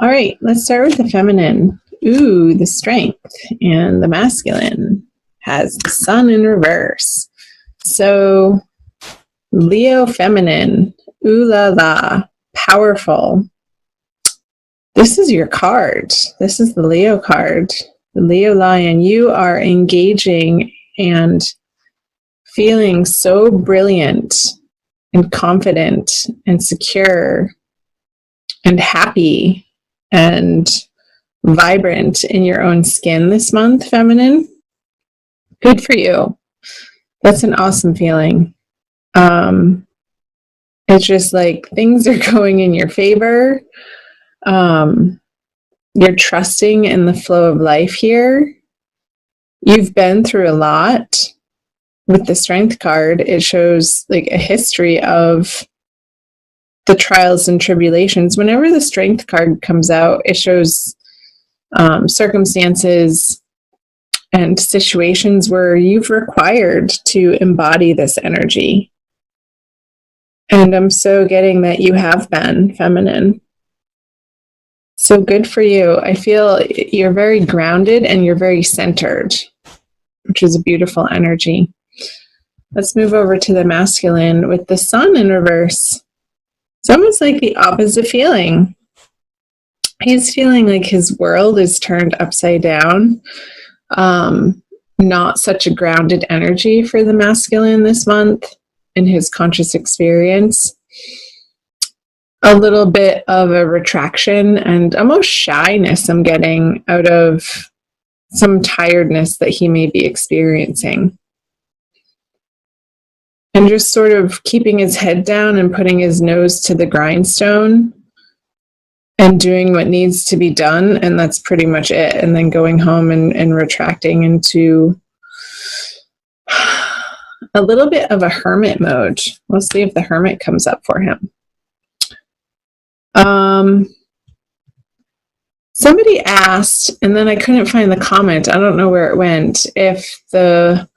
All right, let's start with the feminine. Ooh, the strength. And the masculine has the sun in reverse. So, Leo feminine. Ooh la la. Powerful. This is your card. This is the Leo card. The Leo lion. You are engaging and feeling so brilliant and confident and secure and happy and vibrant in your own skin this month, feminine. Good for you. That's an awesome feeling. It's just like things are going in your favor. You're trusting in the flow of life here. You've been through a lot. With the strength card, it shows like a history of the trials and tribulations. Whenever the strength card comes out, it shows circumstances and situations where you've required to embody this energy. And I'm so getting that you have been feminine. So good for you. I feel you're very grounded and you're very centered, which is a beautiful energy. Let's move over to the masculine with the sun in reverse. It's almost like the opposite feeling. He's feeling like his world is turned upside down. Not such a grounded energy for the masculine this month in his conscious experience. A little bit of a retraction and almost shyness I'm getting out of some tiredness that he may be experiencing. And just sort of keeping his head down and putting his nose to the grindstone and doing what needs to be done. And that's pretty much it. And then going home and retracting into a little bit of a hermit mode. We'll see if the hermit comes up for him. Somebody asked, and then I couldn't find the comment, I don't know where it went, if the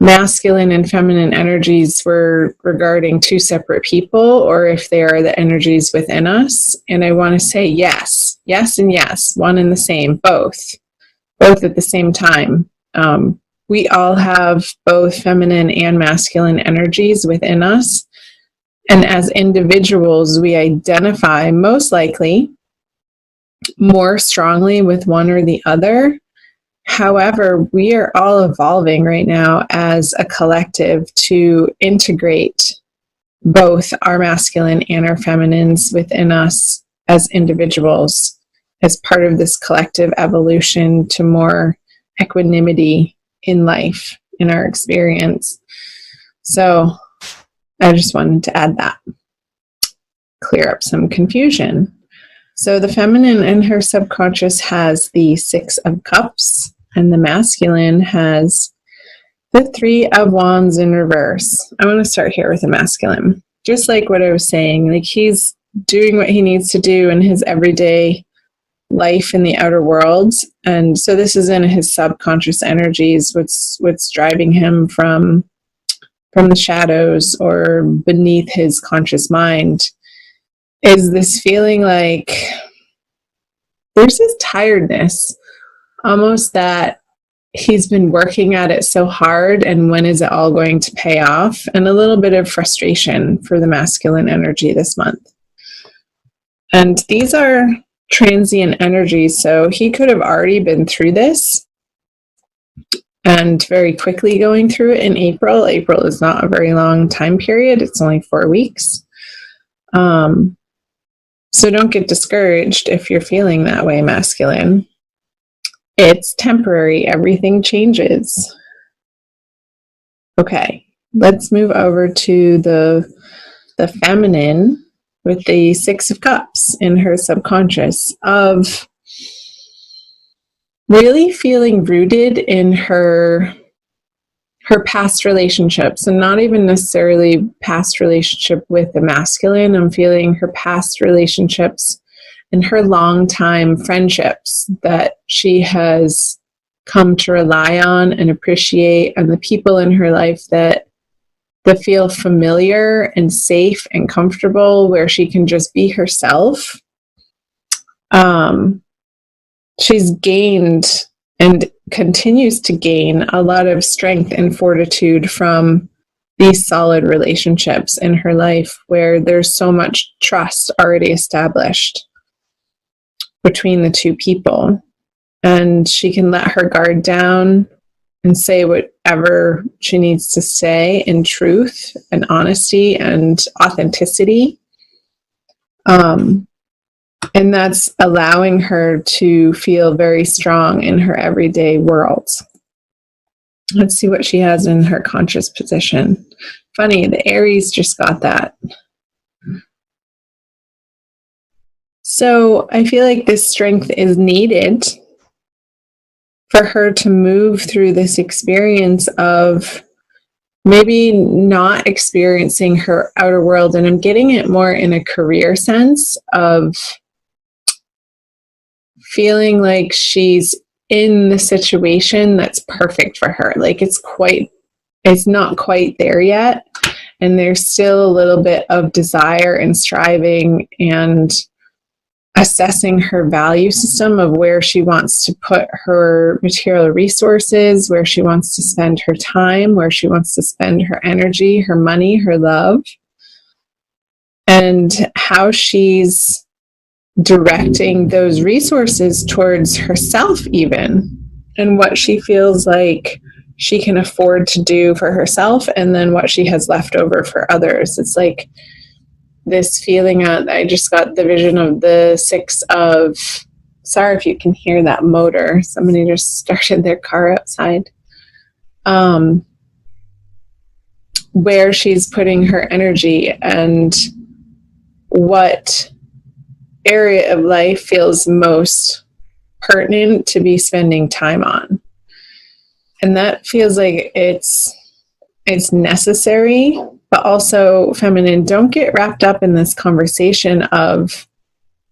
masculine and feminine energies were regarding two separate people or if they are the energies within us. And I want to say yes, and yes, one and the same, both at the same time. We all have both feminine and masculine energies within us. And as individuals, we identify most likely more strongly with one or the other. However, we are all evolving right now as a collective to integrate both our masculine and our feminines within us as individuals as part of this collective evolution to more equanimity in life, in our experience. So I just wanted to add that, clear up some confusion. So the feminine in her subconscious has the 6 of Cups, and the masculine has the 3 of Wands in reverse. I want to start here with the masculine. Just like what I was saying, like he's doing what he needs to do in his everyday life in the outer world. And so this is in his subconscious energies, what's driving him from the shadows or beneath his conscious mind. Is this feeling like there's this tiredness, almost that he's been working at it so hard, and when is it all going to pay off? And a little bit of frustration for the masculine energy this month. And these are transient energies, so he could have already been through this and very quickly going through it in April. April is not a very long time period. It's only 4 weeks. So don't get discouraged if you're feeling that way, masculine. It's temporary. Everything changes. Okay, let's move over to the feminine with the 6 of Cups in her subconscious, of really feeling rooted in her past relationships, and not even necessarily past relationship with the masculine. I'm feeling her past relationships and her long-time friendships that she has come to rely on and appreciate, and the people in her life that feel familiar and safe and comfortable, where she can just be herself. She's gained and continues to gain a lot of strength and fortitude from these solid relationships in her life where there's so much trust already established between the two people. And she can let her guard down and say whatever she needs to say in truth and honesty and authenticity. And that's allowing her to feel very strong in her everyday world. Let's see what she has in her conscious position. Funny, the Aries just got that. So I feel like this strength is needed for her to move through this experience of maybe not experiencing her outer world. And I'm getting it more in a career sense of feeling like she's in the situation that's perfect for her. Like it's not quite there yet. And there's still a little bit of desire and striving and assessing her value system of where she wants to put her material resources, where she wants to spend her time, where she wants to spend her energy, her money, her love, and how she's directing those resources towards herself even, and what she feels like she can afford to do for herself, and then what she has left over for others. It's like this feeling I just got the vision of the six of, sorry if you can hear that motor, somebody just started their car outside, where she's putting her energy and what area of life feels most pertinent to be spending time on. And that feels like it's necessary, but also feminine. Don't get wrapped up in this conversation of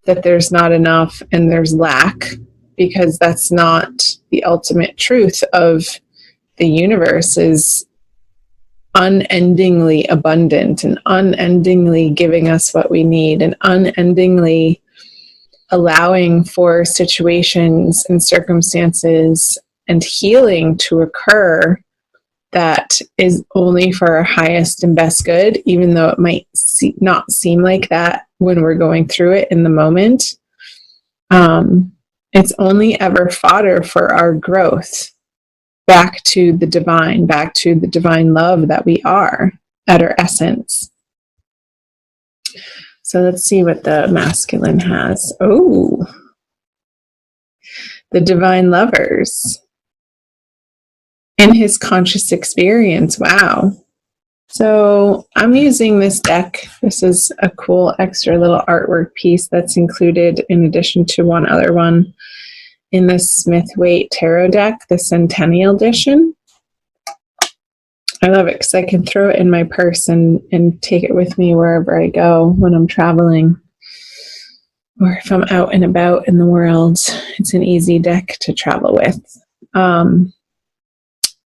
that there's not enough and there's lack, because that's not the ultimate truth of the universe. Is unendingly abundant and unendingly giving us what we need and unendingly allowing for situations and circumstances and healing to occur that is only for our highest and best good, even though it might not seem like that when we're going through it in the moment. It's only ever fodder for our growth back to the divine love that we are at our essence. So let's see what the masculine has. Oh, the divine lovers in his conscious experience. Wow. So I'm using this deck. This is a cool extra little artwork piece that's included in addition to one other one in the Smith-Waite Tarot deck, the Centennial Edition. I love it because I can throw it in my purse and take it with me wherever I go when I'm traveling, or if I'm out and about in the world. It's an easy deck to travel with.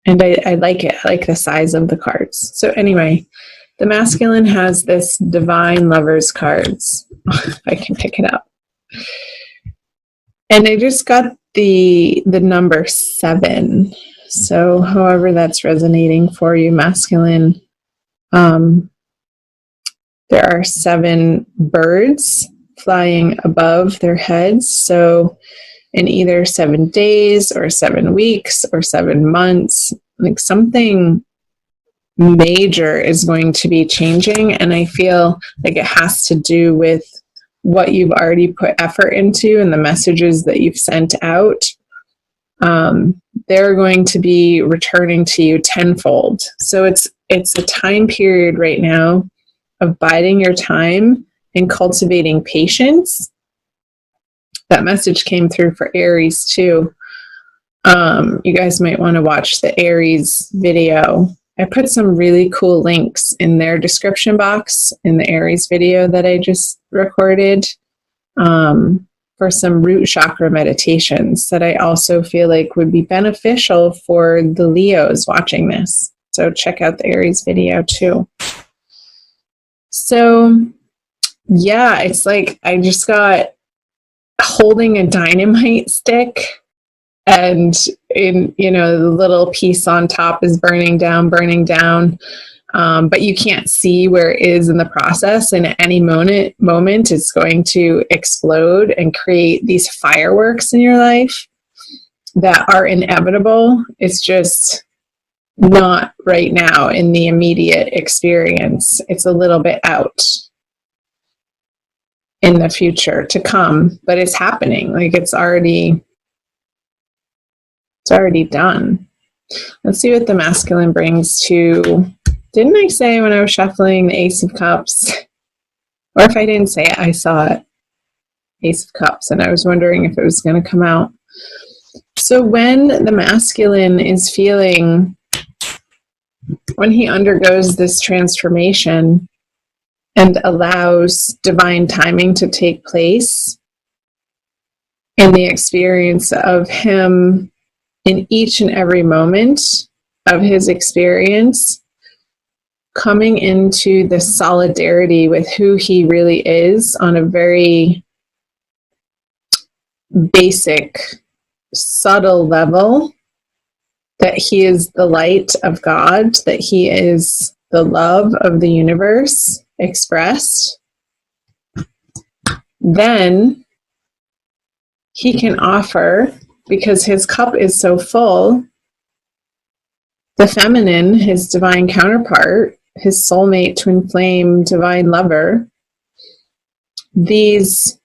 And I like it. I like the size of the cards. So anyway, the masculine has this divine lovers cards. If I can pick it up. And I just got the number 7. So however that's resonating for you, masculine, there are 7 birds flying above their heads. So in either 7 days or 7 weeks or 7 months, like something major is going to be changing. And I feel like it has to do with what you've already put effort into and the messages that you've sent out. They're going to be returning to you tenfold. So it's a time period right now of biding your time and cultivating patience. That message came through for Aries too. You guys might want to watch the Aries video. I put some really cool links in their description box in the Aries video that I just recorded for some root chakra meditations that I also feel like would be beneficial for the Leos watching this. So check out the Aries video too. So yeah, it's like I just got holding a dynamite stick, and in, you know, the little piece on top is burning down, but you can't see where it is in the process, and at any moment it's going to explode and create these fireworks in your life that are inevitable. It's just not right now in the immediate experience. It's a little bit out in the future to come, but it's happening. Like it's already done. Let's see what the masculine brings to, didn't I say when I was shuffling the Ace of Cups? Or if I didn't say it, I saw it. Ace of Cups, and I was wondering if it was going to come out. So when the masculine is feeling, when he undergoes this transformation and allows divine timing to take place in the experience of him in each and every moment of his experience, coming into the solidarity with who he really is on a very basic, subtle level, that he is the light of God, that he is the love of the universe expressed, then he can offer, because his cup is so full, the feminine, his divine counterpart, his soulmate, twin flame, divine lover, these,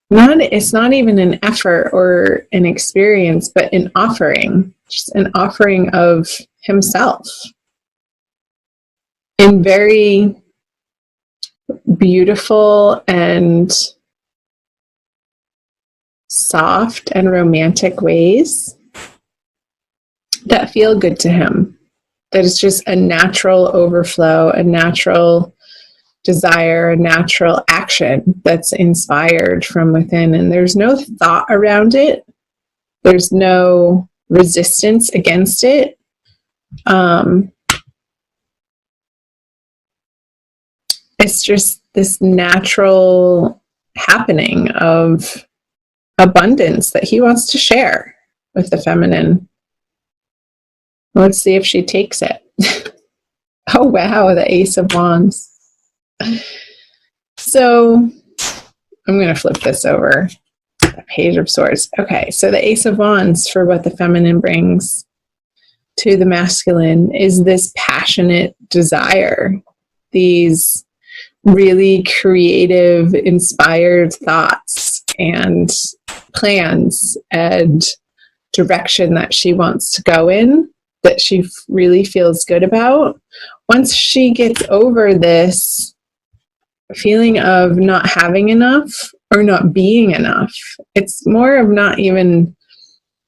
it's not even an effort or an experience, but an offering, just an offering of himself in very beautiful and soft and romantic ways that feel good to him. That it's just a natural overflow, a natural desire, a natural action that's inspired from within. And there's no thought around it. There's no resistance against it. It's just this natural happening of abundance that he wants to share with the feminine. Let's see if she takes it. Oh, wow, the Ace of Wands. So I'm going to flip this over. The Page of Swords. Okay, so the Ace of Wands, for what the feminine brings to the masculine, is this passionate desire, these really creative, inspired thoughts and plans and direction that she wants to go in, that she really feels good about. Once she gets over this feeling of not having enough or not being enough, it's more of not even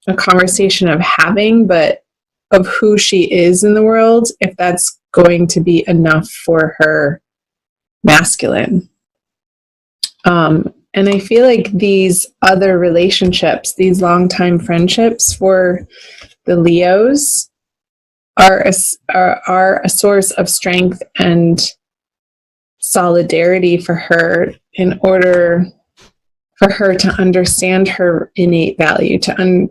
a conversation of having, but of who she is in the world, if that's going to be enough for her masculine. And I feel like these other relationships, these long-time friendships for the Leos are a source of strength and solidarity for her, in order for her to understand her innate value,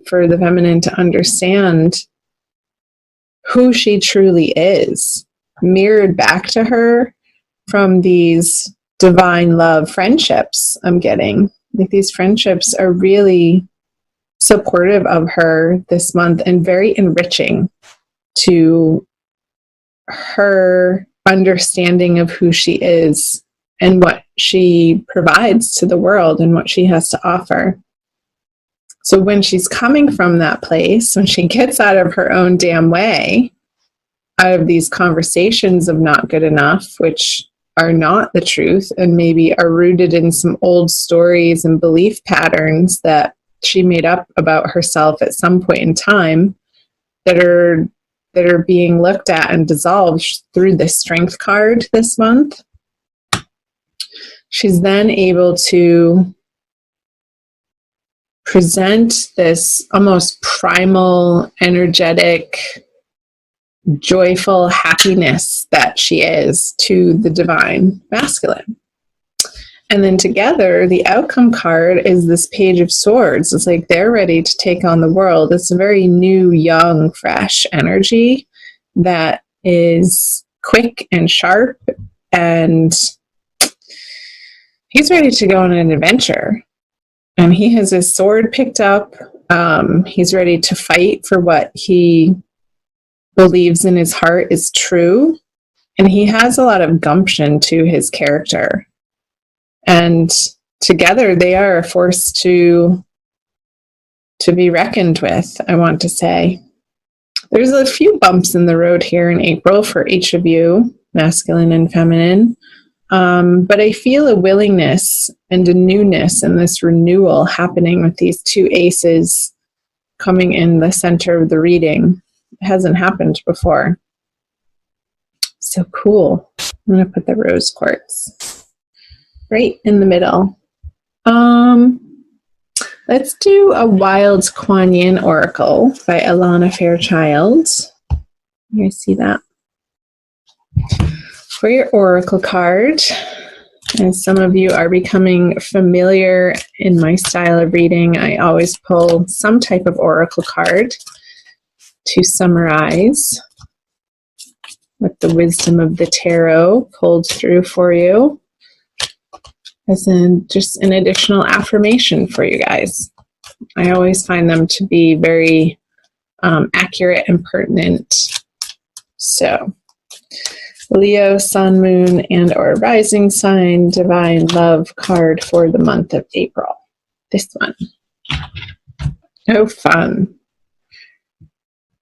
for the feminine to understand who she truly is, mirrored back to her from these divine love friendships I'm getting. Like, these friendships are really supportive of her this month and very enriching to her understanding of who she is and what she provides to the world and what she has to offer. So when she's coming from that place, when she gets out of her own damn way, out of these conversations of not good enough, which are not the truth and maybe are rooted in some old stories and belief patterns that she made up about herself at some point in time, that are being looked at and dissolved through the Strength card this month. She's then able to present this almost primal, energetic, joyful happiness that she is to the divine masculine. And then together, the outcome card is this Page of Swords. It's like they're ready to take on the world. It's a very new, young, fresh energy that is quick and sharp, and he's ready to go on an adventure. And he has his sword picked up. He's ready to fight for what he believes in his heart is true. And he has a lot of gumption to his character. And together they are a force to be reckoned with, I want to say. There's a few bumps in the road here in April for each of you, masculine and feminine. But I feel a willingness and a newness and this renewal happening with these two aces coming in the center of the reading. It hasn't happened before. So cool. I'm going to put the rose quartz right in the middle. Let's do a Wild Kuan Yin Oracle by Alana Fairchild. You guys see that? For your oracle card, and some of you are becoming familiar in my style of reading, I always pull some type of oracle card to summarize what the wisdom of the tarot pulled through for you, as in just an additional affirmation for you guys. I always find them to be very accurate and pertinent. So, Leo, Sun, Moon, and or Rising Sign, Divine Love card for the month of April. This one. Oh, fun.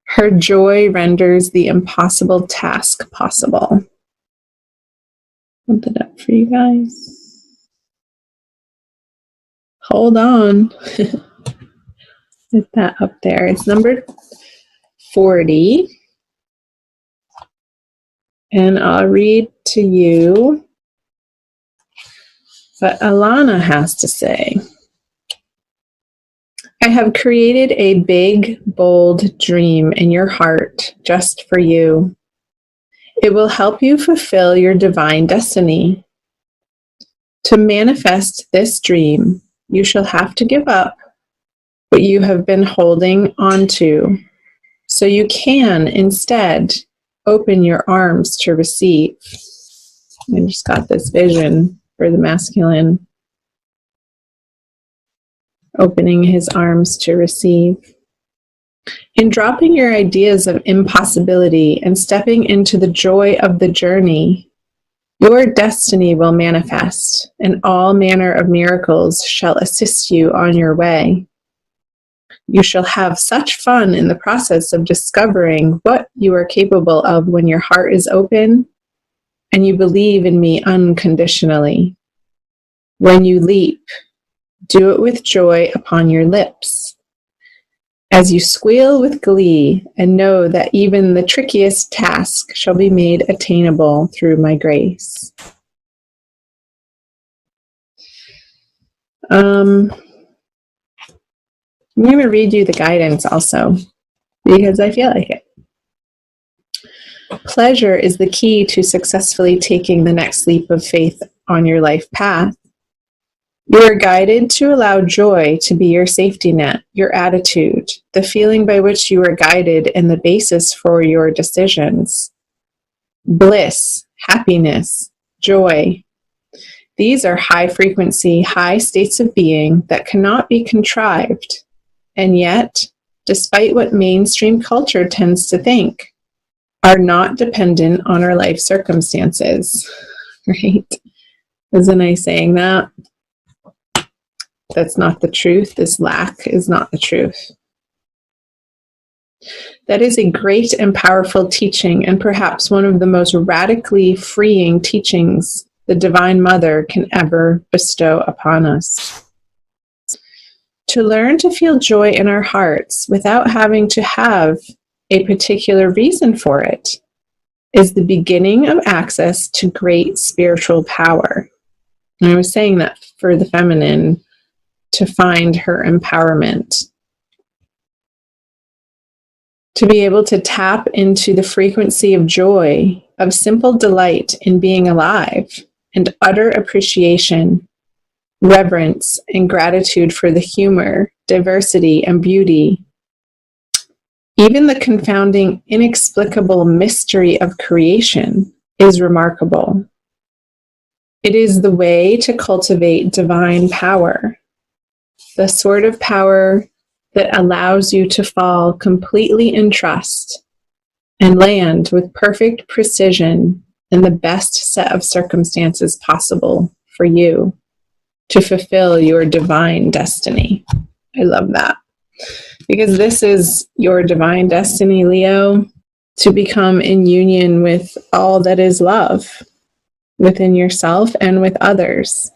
Her joy renders the impossible task possible. Put it up for you guys. Hold on. Get that up there. It's number 40. And I'll read to you what Alana has to say. I have created a big, bold dream in your heart just for you. It will help you fulfill your divine destiny. To manifest this dream, you shall have to give up what you have been holding on to, so you can instead open your arms to receive. I just got this vision for the masculine, opening his arms to receive. In dropping your ideas of impossibility and stepping into the joy of the journey, your destiny will manifest, and all manner of miracles shall assist you on your way. You shall have such fun in the process of discovering what you are capable of when your heart is open and you believe in me unconditionally. When you leap, do it with joy upon your lips, as you squeal with glee and know that even the trickiest task shall be made attainable through my grace. I'm going to read you the guidance also, because I feel like it. Pleasure is the key to successfully taking the next leap of faith on your life path. You are guided to allow joy to be your safety net, your attitude, the feeling by which you are guided, and the basis for your decisions. Bliss, happiness, joy. These are high frequency, high states of being that cannot be contrived. And yet, despite what mainstream culture tends to think, are not dependent on our life circumstances. Right? Isn't I saying that? That's not the truth. This lack is not the truth. That is a great and powerful teaching, and perhaps one of the most radically freeing teachings the Divine Mother can ever bestow upon us. To learn to feel joy in our hearts without having to have a particular reason for it is the beginning of access to great spiritual power. And I was saying that for the feminine, to find her empowerment, to be able to tap into the frequency of joy, of simple delight in being alive, and utter appreciation reverence and gratitude for the humor, diversity, and beauty. Even the confounding, inexplicable mystery of creation is remarkable. It is the way to cultivate divine power, the sort of power that allows you to fall completely in trust and land with perfect precision in the best set of circumstances possible for you to fulfill your divine destiny. I love that. Because this is your divine destiny, Leo, to become in union with all that is love within yourself and with others.